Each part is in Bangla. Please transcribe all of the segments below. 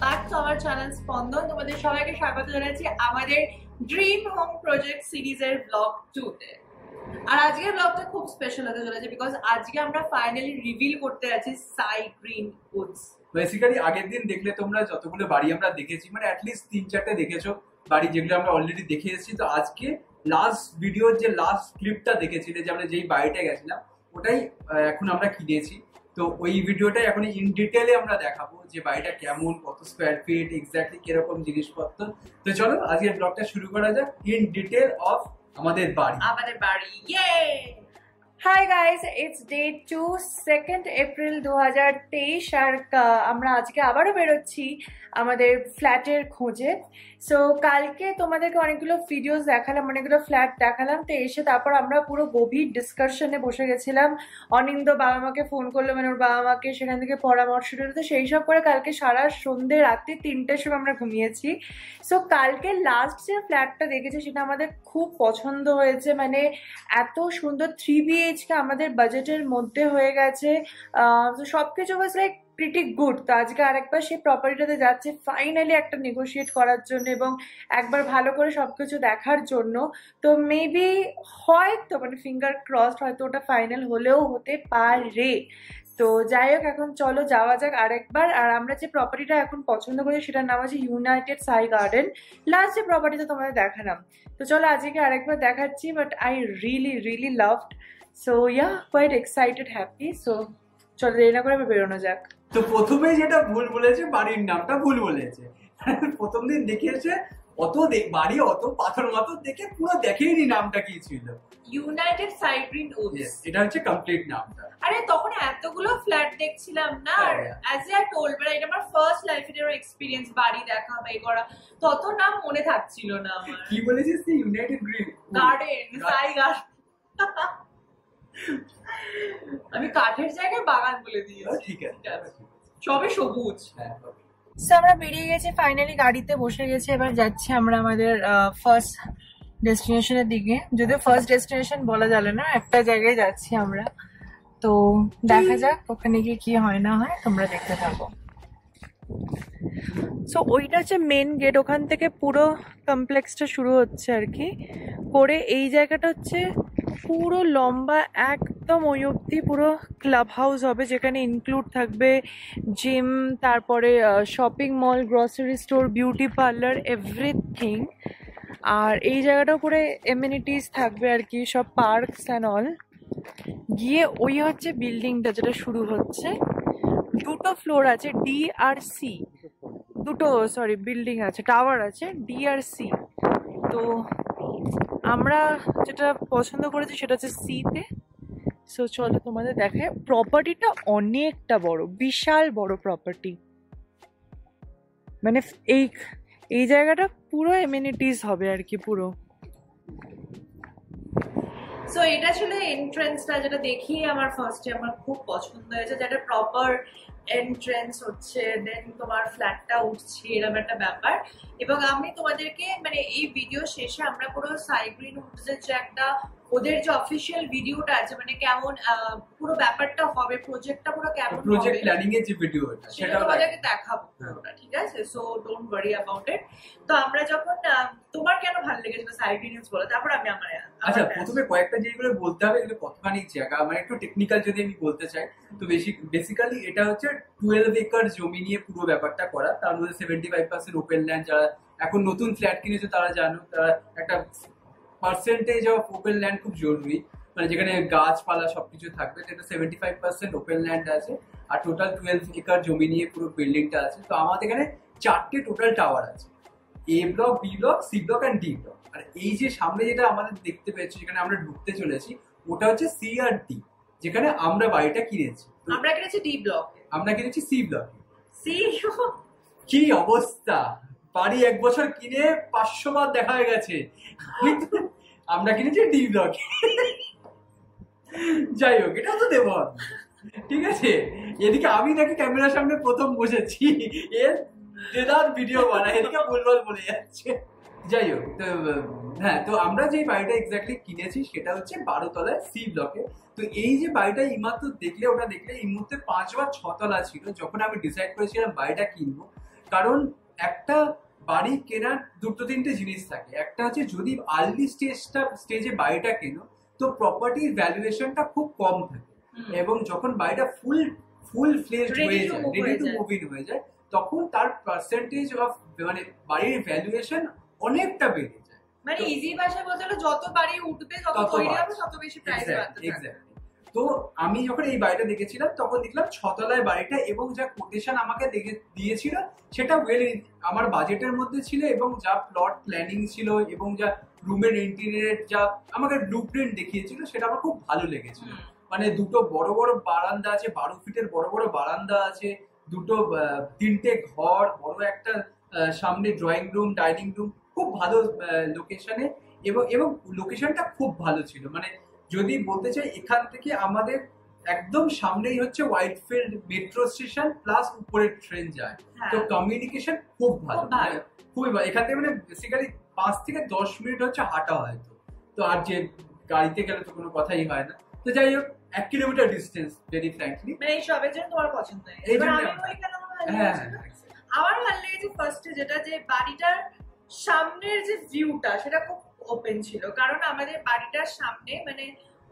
ব্যাক টু আওয়ার চ্যানেল স্পন্দন। তোমাদের সবাইকে স্বাগত জানাচ্ছি আমাদের ড্রিম হোম প্রজেক্ট সিরিজের ব্লগ 2 তে। আর আজকের ব্লগটা খুব স্পেশাল হতে চলেছে বিকজ আজকে আমরা ফাইনালি রিভিল করতে যাচ্ছি সাই গ্রিন উডস। বেসিক্যালি আগের দিন দেখলে তোমরা যতগুলো বাড়ি আমরা দেখেছি, মানে অ্যাটলিস্ট 3-4টে দেখেছো বাড়ি, যেগুলো আমরা অলরেডি দেখে এসেছি। তো আজকে লাস্ট ভিডিওর যে লাস্ট ক্লিপটা দেখেছিলে, যে আমরা যেই বাড়িটা গেছিলাম ওটাই এখন আমরা কিনেছি। তো ওই ভিডিওটাই এখন ইন ডিটেলে আমরা দেখাবো যে বাড়িটা কেমন, কত স্কোয়ার ফিট, এক্স্যাক্টলি কিরকম জিনিসপত্র। তো চলো আজকের ব্লগটা শুরু করা যাক ইন ডিটেল অফ আমাদের বাড়ি। ইয়ে! Hi guys, it's day 2, 2 April 2023 আর আমরা আজকে আবারও বেরোচ্ছি আমাদের ফ্ল্যাটের খোঁজে। সো কালকে তোমাদেরকে অনেকগুলো ভিডিওস দেখালাম, অনেকগুলো ফ্ল্যাট দেখালাম। তো এসে তারপর আমরা পুরো গভীর ডিসকাশনে বসে গেছিলাম। অনিন্দ বাবা মাকে ফোন করলো, মানে ওর বাবা মাকে সেখান থেকে পরামর্শ দিল। তো সেই সব করে কালকে সারা সন্ধ্যে রাত্রি 3টের সময় আমরা ঘুমিয়েছি। সো কালকে লাস্ট যে ফ্ল্যাটটা দেখেছি সেটা আমাদের খুব পছন্দ হয়েছে। মানে এত সুন্দর 3 BHK আমাদের বাজেটের মধ্যে হয়ে গেছে। সব কিছু ওয়াজ লাইক প্রিটি গুড। তো আজকে আরেকবার সেই প্রপার্টিটাতে যাচ্ছে ফাইনালি একটা নেগোশিয়েট করার জন্য এবং একবার ভালো করে সবকিছু দেখার জন্য। তো মেবি হয়তো মানে ফিঙ্গার ক্রসড হয়তো ওটা ফাইনাল হলেও হতে পারে। তো যাই হোক, এখন চলো যাওয়া যাক আরেকবার। আর আমরা যে প্রপার্টিটা এখন পছন্দ করি সেটার নাম আছে ইউনাইটেড সাই গার্ডেন। লাস্ট যে প্রপার্টিটা তোমাদের দেখালাম, তো চলো আজকে আরেকবার দেখাচ্ছি। But I really loved. So yeah, quite excited, happy. So চলো দেরি না করে বেরোনো যাক। তো প্রথমে যেটা ভুল বলেছে, বাড়ির নামটা ভুল বলেছে। প্রথম দিন দেখিয়েছে অত বাড়ি অত পাথর মাথর দেখে পুরো দেখেইনি নামটা কি ছিল। ইউনাইটেড সাই গ্রিন উডস, এটা হচ্ছে কমপ্লিট নামটা। আরে তখন এতগুলো ফ্ল্যাট দেখছিলাম না, আর অ্যাজ আই টোল্ড, মানে এটা আমার ফার্স্ট লাইফের এক্সপেরিয়েন্স বাড়ি দেখা বা এই করা। তত নাম মনে থাকছিল না আমার। কি বলেছিস তুই? ইউনাইটেড গ্রিন গার্ডেন, সাই গার্ডেন। আমি কাঠের জায়গায় বাগান বলে দিয়েছি। ঠিক আছে, সবে সবুজ। হ্যাঁ। আমরা বেরিয়ে গেছি ফাইনালি, গাড়িতে বসে গেছি। এবার যাচ্ছি আমরা আমাদের ফার্স্ট ডেস্টিনেশনের দিকে। যদিও ফার্স্ট ডেস্টিনেশন বলা যাবে না, একটা জায়গায় যাচ্ছি আমরা। তো দেখা যাক ওখানে গিয়ে কি হয় না হয়, তোমরা দেখতে থাকো। সো ওইটা হচ্ছে মেন গেট, ওখান থেকে পুরো কমপ্লেক্সটা শুরু হচ্ছে আর কি করে। এই জায়গাটা হচ্ছে পুরো লম্বা একদম ওই অবধি পুরো ক্লাব হাউস হবে, যেখানে ইনক্লুড থাকবে জিম, তারপরে shopping mall, grocery store, beauty parlour, everything. আর এই জায়গাটাও পুরো এমিনিটিস থাকবে আর কি, সব পার্কস অ্যান্ড অল। গিয়ে ওই হচ্ছে বিল্ডিংটা যেটা শুরু হচ্ছে। 2টো ফ্লোর আছে, ডি আর সি। বিল্ডিং আছে, টাওয়ার আছে, ডি আর সি। তো আমরা যেটা পছন্দ করেছি সেটা হচ্ছে সিতে। সো চলো তোমাদের দেখায়। প্রপার্টিটা অনেকটা বড়, বিশাল বড় প্রপার্টি। মানে এই জায়গাটা পুরো এমিনিটিস হবে আর কি পুরো। সো এটা ছিল এন্ট্রান্সটা, যেটা দেখিয়ে আমার ফার্স্টে আমার খুব পছন্দ হয়েছে, যেটা প্রপার এন্ট্রান্স হচ্ছে, দেন তোমার ফ্ল্যাটটা উঠছে, এরকম একটা ব্যাপার। এবং আমি তোমাদেরকে মানে এই ভিডিও শেষে আমরা পুরো সাই গ্রিন উডসের যে একটা ওদের যে অফিসিয়াল ভিডিওটা আছে, মানে কেমন পুরো ব্যাপারটা হবে, প্রজেক্টটা পুরো কেমন হবে, প্রজেক্ট প্ল্যানিং এর যে ভিডিওটা সেটা তোমাদেরকে দেখাবো পুরোটা, ঠিক আছে? So don't worry about it. তো আমরা যখন তোমার কেন ভালো লেগেছিল সাই গ্রিন উডস বলো, তারপর আমি আমার। আচ্ছা, প্রথমে কয়েকটা যেগুলো বলতে হবে, এগুলো কতখানি জায়গা, মানে একটু টেকনিক্যাল যদি আমি বলতে চাই, তো বেসিক্যালি এটা হচ্ছে 12 একর জমি নিয়ে পুরো ব্যাপারটা করা। তার মধ্যে 75% ওপেন ল্যান্ড। যারা এখন নতুন ফ্ল্যাট কিনেছে তারা জানো, তারা একটা পার্সেন্টেজ অফ ওপেন ল্যান্ড খুব জরুরি, মানে যেখানে গাছপালা সবকিছু থাকবে। সেটা 75% ওপেন ল্যান্ড আছে, আর টোটাল 12 একর জমি নিয়ে পুরো বিল্ডিংটা আছে। তো আমাদের এখানে 4টে টোটাল টাওয়ার আছে, A block, B block, C block and D block. আর এই যে সামনে যেটা আমাদের দেখতে পেয়েছি, যেখানে আমরা ঢুকতে চলেছি, ওটা হচ্ছে সি আর ডি, যেখানে আমরা বাড়িটা কিনেছি। আমরা কিনেছি ডি ব্লক, আমরা কিনেছি সি ব্লক। সি কি অবস্থা! বাড়ি 1 বছর কিনে 500 বার দেখা হয়ে গেছে। আমরা কিনেছি ডি ব্লক। যাই হোক, এটা তো দেবো, ঠিক আছে? এদিকে আমি নাকি ক্যামেরার সামনে প্রথম বসেছি, এর দেদার ভিডিও বানায়, এদিকে ভুলভাল বলে যাচ্ছে। যাই হোক, তো হ্যাঁ, তো আমরা যে বাড়িটা এক্স্যাক্টলি কিনেছি সেটা হচ্ছে 12 তলায় সি ব্লকে। তো এই যে বাড়িটা এইমাত্র দেখলে, ওটা দেখলে এই মুহূর্তে 5 বা 6 তলা ছিল। যখন আমি ডিসাইড করেছিলাম বাড়িটা কিনবো, কারণ একটা বাড়ি কেনার দুটো তিনটে জিনিস থাকে, একটা হচ্ছে যদি আর্লি স্টেজে বাড়িটা কেনো তো প্রপার্টির ভ্যালুয়েশনটা খুব কম থাকে, এবং যখন বাড়িটা ফুল ফ্লেজড হয়ে যায়, রেডি টু মুভ ইন হয়ে যায়, তখন তার পার্সেন্টেজ অফ মানে বাড়ির ভ্যালুয়েশন অনেকটা বেড়ে যায়। মানে ইজি ভাষায় বলতে গেলে যত বাড়ি উঠবে তত তৈরি হবে তত বেশি প্রাইস বাড়তে থাকবে। তো আমি যখন এই বাড়িটা দেখেছিলাম তখন দেখলাম 6 তলায় বাড়িটা, এবং যা কোটেশন আমাকে দিয়েছিল সেটা আমার বাজেটের মধ্যে ছিল, এবং যা প্লট প্ল্যানিং ছিল এবং যা রুমের ইন্টেরিয়র যা আমাকে ব্লুপ্রিন্ট দেখিয়েছিল সেটা আমার খুব ভালো লেগেছিল। মানে দুটো বড় বড় বারান্দা আছে, 12 ফিটের বড় বড় বারান্দা আছে, দুটো 3টে ঘর, বড় একটা সামনে ড্রয়িং রুম, ডাইনিং রুম, খুব ভালো লোকেশনে, এবং লোকেশনটা খুব ভালো ছিল। মানে যদি বলতে চাই এখান থেকে আমাদের একদম সামনেই হচ্ছে হোয়াইটফিল্ড মেট্রো স্টেশন প্লাস উপরের ট্রেন যায়, তো কমিউনিকেশন খুব ভালো, খুবই ভালো। এখান থেকে মানে বেসিক্যালি 5 থেকে 10 মিনিট হচ্ছে হাঁটা হয়তো, তো আর যে গাড়িতে গেলে তো কোনো কথাই হয় না। তো যাই হোক 1 কিলোমিটার ডিস্টেন্স, ভেরি ফ্র্যাঙ্কলি। মানে এই সবের জন্য তোমার পছন্দ হয়? এবার আমি বলি কেন আমার ভালো লেগেছে ফার্স্টে যেটা, যে বাড়িটার সামনের যে ভিউটা সেটা খুব ওপেন ছিল, কারণ আমাদের বাড়িটার সামনে মানে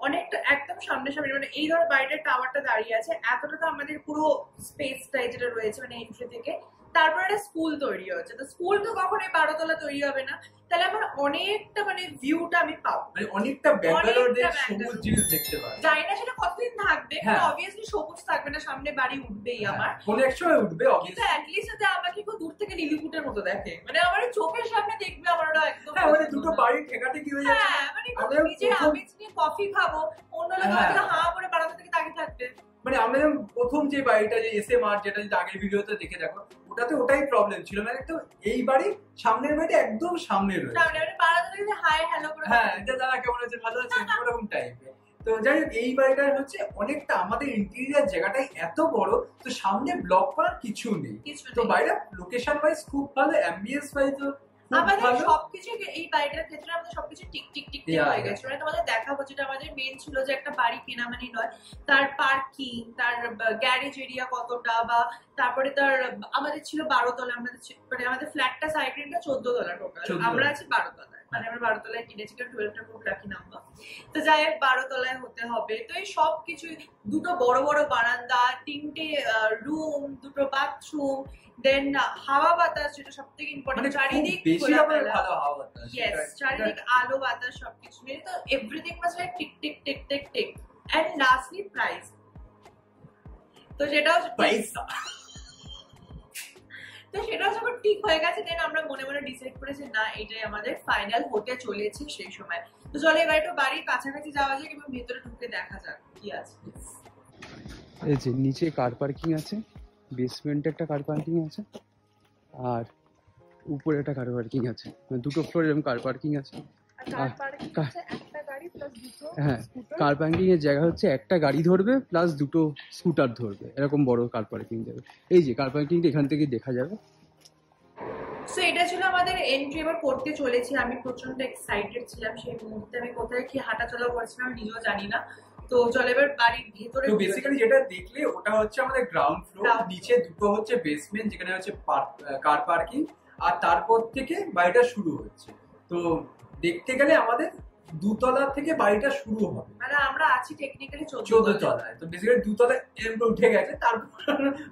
অনেকটা একদম সামনে মানে এই ধরো বাড়িটার টাওয়ারটা দাঁড়িয়ে আছে, এতটা তো আমাদের পুরো স্পেসটাই যেটা রয়েছে মানে এন্ট্রি থেকে, তারপর একটা স্কুল তৈরি হচ্ছে, তো স্কুল তো কখনোই 12 তলা তৈরি হবে না, তাহলে আমার অনেকটা মানে ভিউটা আমি পাবো, মানে অনেকটা ব্যাঙ্গালোরের সবুজ জিনিস দেখতে পাবো। জানি না সেটা কতদিন থাকবে, অবভিয়াসলি সবুজ থাকবে না, সামনে বাড়ি উঠবেই আমার, কোন এক সময় উঠবে অবভিয়াসলি, কিন্তু অ্যাট লিস্ট যাতে আমাকে খুব দূর থেকে লিলিপুটের মতো দেখে, মানে আমার চোখের সামনে দেখবে আমার ওটা একদম। হ্যাঁ মানে দুটো বাড়ি ঠেকাতে কি হয়ে যাচ্ছে, মানে নিজে আমি কফি খাবো, অন্য লোকের হাঁ করে বারান্দা থেকে তাকিয়ে থাকবে। মানে আমরা প্রথম যে বাড়িটা যে এসএমআর, যেটা যদি আগের ভিডিওতে দেখে দেখো, ওটাতে ওটাই প্রবলেম ছিল, মানে তো এই বাড়ি সামনের বাড়িটা একদম সামনে রয়েছে, সামনে মানে বারান্দা থেকে হাই হ্যালো করে, হ্যাঁ এটা দাদা কেমন আছে, ভালো আছে, এরকম টাইপের। তো যাই হোক এই বাড়িটার হচ্ছে অনেকটা আমাদের ইন্টেরিয়ার জায়গাটাই এত বড়, তো সামনে ব্লক করার কিছু নেই, তো বাড়িটা লোকেশন ওয়াইজ খুব ভালো, অ্যাম্বিয়েন্স ওয়াইজ আমাদের সবকিছু এই বাড়িটার ক্ষেত্রে আমাদের সবকিছু টিক টিক টিক হয়ে গেছে। মানে তোমাদের দেখাবো, যেটা আমাদের মেন ছিল যে একটা বাড়ি কেনা মানে নয়, তার পার্কিং, তার গ্যারেজ এরিয়া কতটা, বা তারপরে তার আমাদের ছিল 12 তলা, মানে আমাদের ফ্ল্যাটটা সাইড রেন্টটা 14 তলা টোটাল, আমরা আছি 12 তলায়, মানে আমরা 12 তলায় কিনেছি, কারণ 12টা খুব লাকি নাম্বার, তো যাই হোক 12 তলায় হতে হবে। তো এই সব কিছু, দুটো বড় বড় বারান্দা, 3টে রুম, দুটো বাথরুম, দেন হাওয়া বাতাস, যেটা সব থেকে ইম্পর্টেন্ট, চারিদিক চারিদিক আলো বাতাস সবকিছু মিলে, তো everything was like tick tick tick tick tick. And lastly price, তো সেটাও যখন ঠিক হয়ে গেছে, দেন আমরা মনে মনে ডিসাইড করেছি না এটাই আমাদের ফাইনাল হতে চলেছে সেই সময়। তো চলো এবার একটু বাড়ির কাছাকাছি যাওয়া যাক এবং ভেতরে ঢুকে দেখা যাক কি আছে। এই যে নিচে কার পার্কিং আছে, বেসমেন্টে একটা কার পার্কিং আছে, আর উপরে একটা কার পার্কিং আছে, মানে দুটো ফ্লোর এরকম কার পার্কিং আছে। হ্যাঁ কার পার্কিং এর জায়গা হচ্ছে একটা গাড়ি ধরবে প্লাস দুটো স্কুটার ধরবে, এরকম বড় কার পার্কিং যাবে। এই যে কার পার্কিংটা এখান থেকে দেখা যাবে। সো এটা ছিল আমাদের এন্ট্রি, এবার করতে চলেছি। আমি প্রচন্ড এক্সাইটেড ছিলাম সেই মুহূর্তে, আমি কোথায় কি হাঁটাচলা করছিলাম আমি নিজেও জানি না। তো চল এবার বাড়ির ভেতরে, তো বেসিক্যালি যেটা দেখলে ওটা হচ্ছে আমাদের গ্রাউন্ড ফ্লোর, নিচে দুটো হচ্ছে বেসমেন্ট যেখানে হচ্ছে কার পার্কিং, আর তারপর থেকে বাড়িটা শুরু হচ্ছে। তো দেখতে গেলে আমাদের 2 তলা থেকে বাড়িটা শুরু হবে, মানে আমরা আছি টেকনিক্যালি 14 তলায়, তো বেসিক্যালি 2 তলায় এরকম উঠে গেছে, তারপর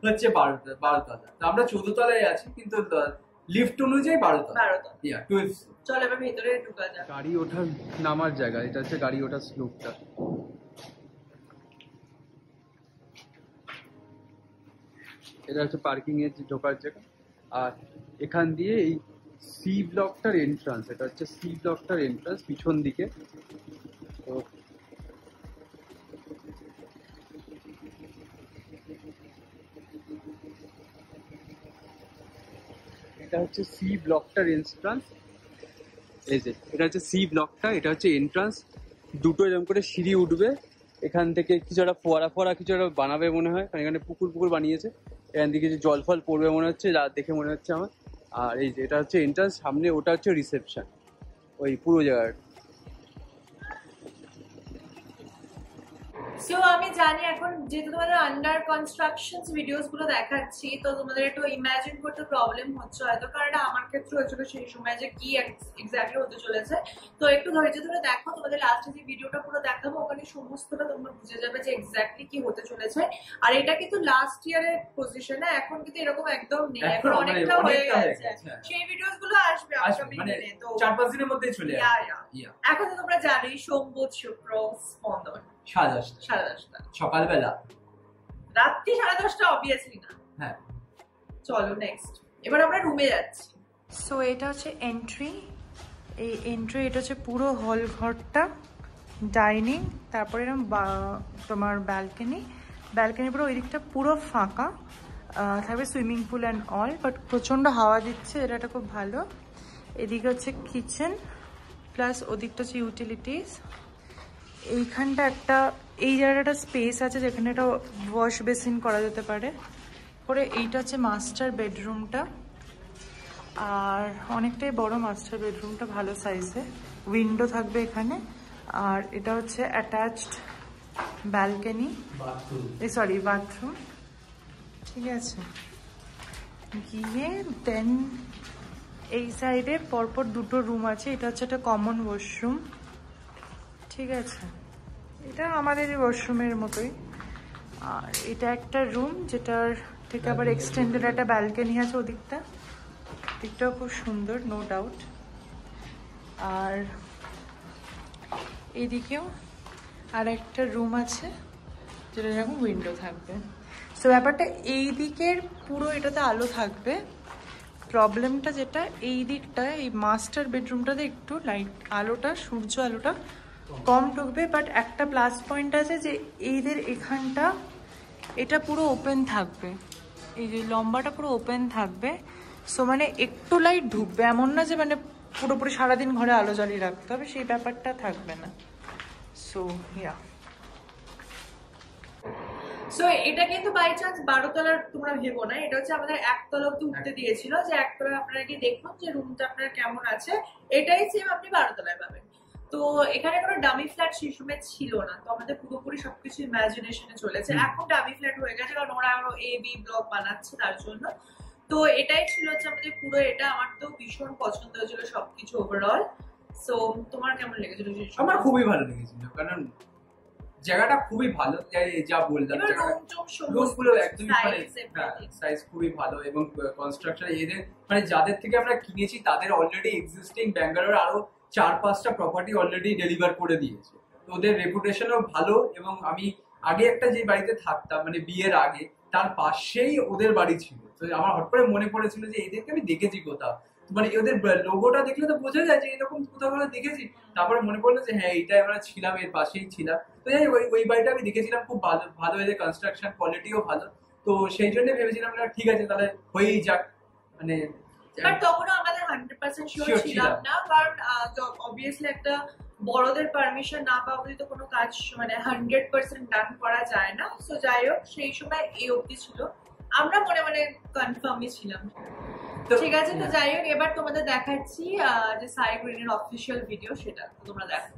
হচ্ছে 12 তলা, তো আমরা 14 তলায় আছি, কিন্তু লিফট অনুযায়ী 12 তলা। চল এবার ভেতরে ঢোকা যাক। গাড়ি ওঠার নামার জায়গা, এটা হচ্ছে গাড়ি ওঠার স্লোপটা। এটা হচ্ছে পার্কিং এর ঢোকার জায়গা, আর এখান দিয়ে এই সি ব্লকটার এন্ট্রান্স, এটা হচ্ছে সি ব্লকটার এন্ট্রান্স পিছন দিকে। তো এটা হচ্ছে সি ব্লকটার এন্ট্রান্স, এই যে এটা হচ্ছে সি ব্লকটা, এটা হচ্ছে এন্ট্রান্স। দুটো এরকম করে সিঁড়ি উঠবে, এখান থেকে কিছু একটা ফোয়ারা কিছু একটা বানাবে মনে হয়, কারণ এখানে পুকুর বানিয়েছে, এখান থেকে যে জল ফল পড়বে মনে হচ্ছে, রাত দেখে মনে হচ্ছে আমার। আর এই যে এটা হচ্ছে এন্ট্রান্স, সামনে ওটা হচ্ছে রিসেপশন, ওই পুরো জায়গাটা। সো আমি জানি এখন যেহেতু তোমাদের আন্ডার কনস্ট্রাকশনস ভিডিওস গুলো দেখাচ্ছি, তো তোমাদের একটু ইমাজিন করতে প্রবলেম হচ্ছে হয়তো, কারণ এটা আমার ক্ষেত্রে হয়েছিল সেই সময় যে কি এক্স্যাক্টলি হতে চলেছে। তো একটু ধৈর্য ধরে দেখো, তোমাদের লাস্টে যে ভিডিওটা পুরো দেখাবো ওখানে সমস্তটা তোমরা বুঝে যাবে যে এক্স্যাক্টলি কি হতে চলেছে। আর এটা কিন্তু লাস্ট ইয়ারের পজিশনে, এখন কিন্তু এরকম একদম নেই, এখন অনেকটা হয়ে গেছে। সেই ভিডিওস গুলো আসবে আপকামিং দিনে, তো 4-5 দিনের মধ্যেই চলে আসবে। এখন তো তোমরা জানোই সোম বুধ শুক্র স্পন্দন 10:30 সকালবেলা, রাত্রি 10:30 অবভিয়াসলি না। হ্যাঁ চলো নেক্সট, এবার আমরা রুমে যাচ্ছি। সো এটা হচ্ছে এন্ট্রি, এই এন্ট্রি, এটা হচ্ছে পুরো হল ঘরটা, ডাইনিং, তারপরে এরকম তোমার ব্যালকনি পুরো ওই দিকটা পুরো ফাঁকা থাকবে, swimming pool and all, but প্রচণ্ড হাওয়া দিচ্ছে, এটা খুব ভালো। এদিকে হচ্ছে কিচেন প্লাস ওদিকটা হচ্ছে ইউটিলিটিস। এইখানটা একটা, এই জায়গাটা স্পেস আছে যেখানে একটা ওয়াশ বেসিন করা যেতে পারে। পরে এইটা হচ্ছে মাস্টার বেডরুমটা, আর অনেকটাই বড় মাস্টার বেডরুমটা, ভালো সাইজে, উইন্ডো থাকবে এখানে। আর এটা হচ্ছে অ্যাটাচড ব্যালকনি, সরি বাথরুম, ঠিক আছে। গিয়ে দেন এই সাইডে পরপর দুটো রুম আছে, এটা হচ্ছে একটা কমন ওয়াশরুম, ঠিক আছে, এটা আমাদের ওয়াশরুমের মতোই। আর এটা একটা রুম যেটার ঠিক আবার এক্সটেন্ডেড একটা ব্যালকনি আছে ওদিকটা, দিকটাও খুব সুন্দর, নো ডাউট। আর এদিকেও আর একটা রুম আছে যেটা এরকম উইন্ডো থাকবে। সো ব্যাপারটা এই দিকের পুরো এটাতে আলো থাকবে। প্রবলেমটা যেটা এই দিকটা, এই মাস্টার বেডরুমটাতে একটু লাইট আলোটা, সূর্য আলোটা কম ঢুকবে, বাট একটা প্লাস পয়েন্ট আছে যে এইদের এখানটা এটা পুরো ওপেন থাকবে, এই যে লম্বাটা পুরো ওপেন থাকবে। সো মানে একটু লাইট ঢুকবে, এমন না যে মানে পুরোপুরি সারাদিন ঘরে আলো জ্বালিয়ে রাখতে হবে, সেই ব্যাপারটা থাকবে না। সো ইয়া, সো এটা কিন্তু বাই চান্স 12 তলার তোমরা ভেবো না, এটা হচ্ছে আমাদের 1 তলা অব্দি উঠতে দিয়েছিল, যে 1 তলায় আপনারা কি দেখুন যে রুমটা আপনার কেমন আছে, এটাই সেম আপনি 12 তলায় পাবেন। তো এখানে কোনো ডামি ফ্ল্যাট সেই সময় ছিল না, তো আমাদের পুরোপুরি সবকিছু ইমাজিনেশনে চলেছে। এখন ডামি ফ্ল্যাট হয়ে গেছে, কারণ ওরা আরো A-B ব্লক বানাচ্ছে তার জন্য। তো এটাই ছিল হচ্ছে আমাদের পুরো, এটা আমার তো ভীষণ পছন্দ হয়েছিল সবকিছু ওভারঅল। সো তোমার কেমন লেগেছিল? আমার খুবই ভালো লেগেছিল, কারণ জায়গাটা খুবই ভালো, যা বললাম রুমগুলো একদমই সাইজ খুবই ভালো, এবং কনস্ট্রাকশন এদের মানে যাদের থেকে আমরা কিনেছি তাদের অলরেডি এক্সিস্টিং ব্যাঙ্গালোর আরো 4-5টা প্রপার্টি অলরেডি ডেলিভার করে দিয়েছে, তো ওদের রেপুটেশনও ভালো। এবং আমি আগে একটা যে বাড়িতে থাকতাম মানে বিয়ের আগে, তার পাশেই ওদের বাড়ি ছিল, তো আমার হট করে মনে পড়েছিল যে এদেরকে আমি দেখেছি কোথাও, মানে ওদের লোগোটা দেখলে তো বোঝা যায় যে এরকম কোথাও দেখেছি। তারপরে মনে পড়লো যে হ্যাঁ এইটাই আমরা ছিলাম, এর পাশেই ছিলাম। তো যাই ওই বাড়িটা আমি দেখেছিলাম, খুব ভালো ভালো এদের কনস্ট্রাকশন কোয়ালিটিও ভালো, তো সেই জন্য ভেবেছিলাম ঠিক আছে তাহলে হয়েই যাক, মানে বাট তখনও আমাদের 100% শিওর ছিলাম না, কারণ অবভিয়াসলি একটা বড়দের পারমিশন না পাওয়া অবধি তো কোনো কাজ মানে 100% ডান করা যায় না। সো যাই হোক, সেই সময় এই অবধি ছিল, আমরা মনে মনে কনফার্মই ছিলাম। ঠিক আছে, তো যাই হোক, এবার তোমাদের দেখাচ্ছি যে সাই গ্রিনের অফিসিয়াল ভিডিও, সেটা তোমরা দেখো।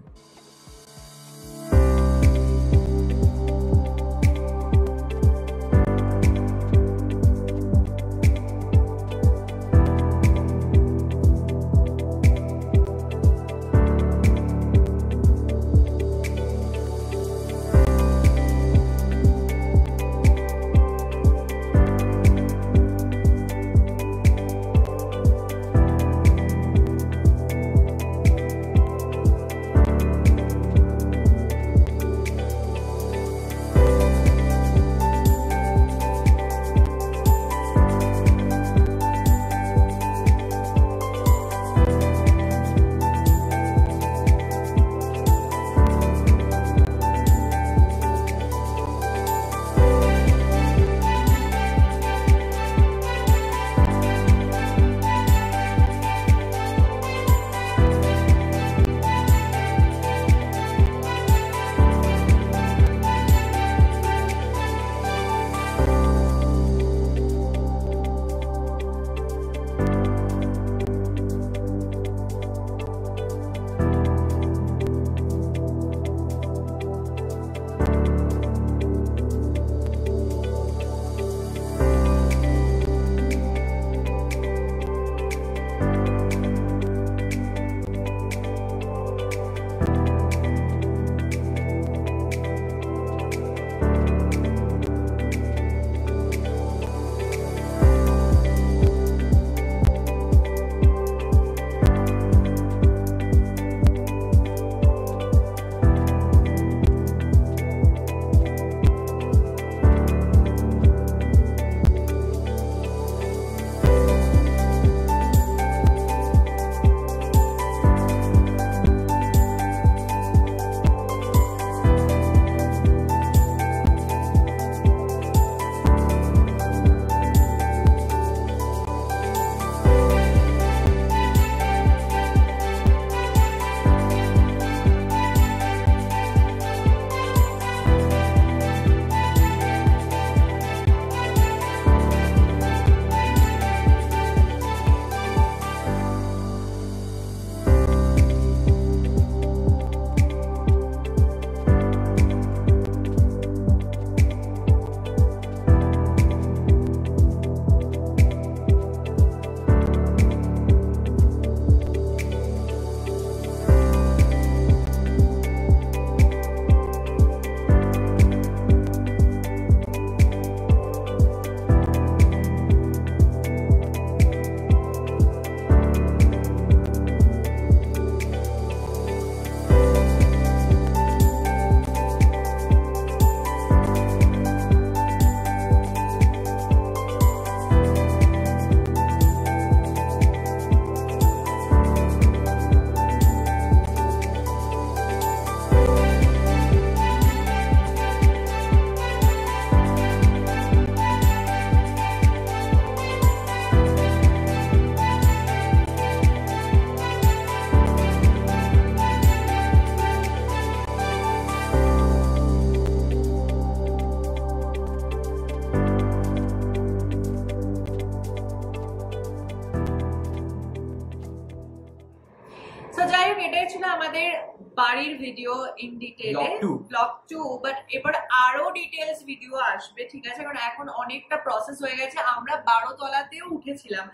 বাড়ির ভিডিও ইন ডিটেইলে ব্লগ 2 বাট এবার আরো ডিটেইলস ভিডিও আসবে, ঠিক আছে? কারণ এখন অনেকটা প্রসেস হয়ে গেছে, আমরা 12 তলাতেও উঠেছিলাম,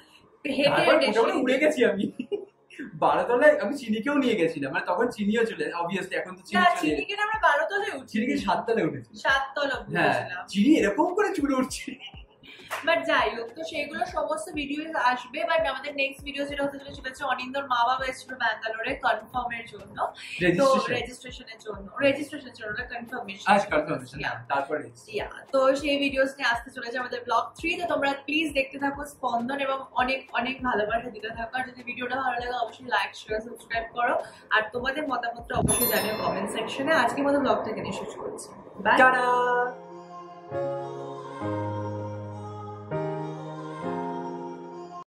হেঁটে হেঁটে উড়ে গেছি আমি 12 তলায়। আমি চিনিকেও নিয়ে গেছিলাম, মানে তখন চিনিও চলে, অবভিয়াসলি এখন তো চিনি চলে। চিনিকে আমরা 12 তলায় উঠছি, চিনিকে 7 তলায় উঠেছি, 7 তলা উঠেছিলাম। চিনি এরকম করে চুড়ে উঠছে। বাট যাই হোক, তো সেগুলো সমস্ত ভিডিও আসবে। বাট আমাদের নেক্সট ভিডিও যেটা হতে চলেছে সেটা হচ্ছে অনিন্দর মা বাবা এসেছিল ব্যাঙ্গালোরে কনফার্মের জন্য, তো রেজিস্ট্রেশনের জন্য কনফার্মেশন, তারপরে তো সেই ভিডিওস নিয়ে আসতে চলেছে আমাদের ব্লগ 3। তো তোমরা প্লিজ দেখতে থাকো স্পন্দন এবং অনেক অনেক ভালোবাসা দিতে থাকো। আর যদি ভিডিওটা ভালো লাগে অবশ্যই লাইক শেয়ার সাবস্ক্রাইব করো, আর তোমাদের মতামতটা অবশ্যই জানিও কমেন্ট সেকশনে। আজকের মতো ব্লগটা এখানে শেষ করছি, বাই।